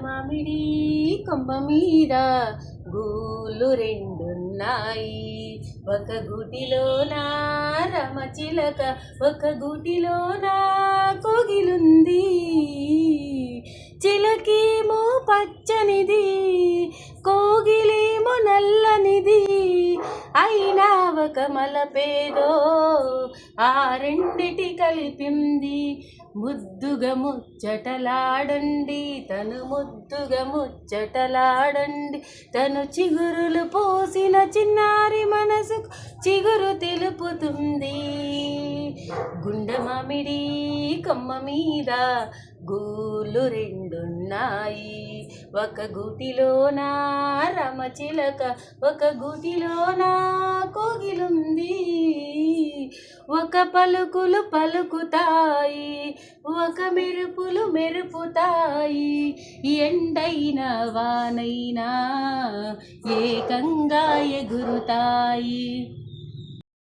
మామిడి కొమ్మ మీద గూళ్ళు రెండున్నాయి. ఒక గూటిలోన రమచిలక, ఒక గూటిలోన కోగిలుంది. చిలకేమో పచ్చనిది, కోగిలేమో నల్లనిది. అయినా ఒక మలపేదో ఆ రెండిటి కలిపింది. ముద్దుగా ముచ్చటలాడండి, తను ముద్దుగా ముచ్చటలాడండి. తను చిగురులు పోసిన చిన్నారి మనసుకు చిగురు తెలుపుతుంది. గుండె మామిడి కొమ్మ మీద గూళ్ళు రెండున్నాయి. ఒక గూటిలోన రమచిలక, ఒక గూటిలోన కోగిలుంది. ఒక పలుకులు పలుకుతాయి, ఒక మెరుపులు మెరుపుతాయి. ఎండైనా వానైనా ఏకంగా ఎగురుతాయి.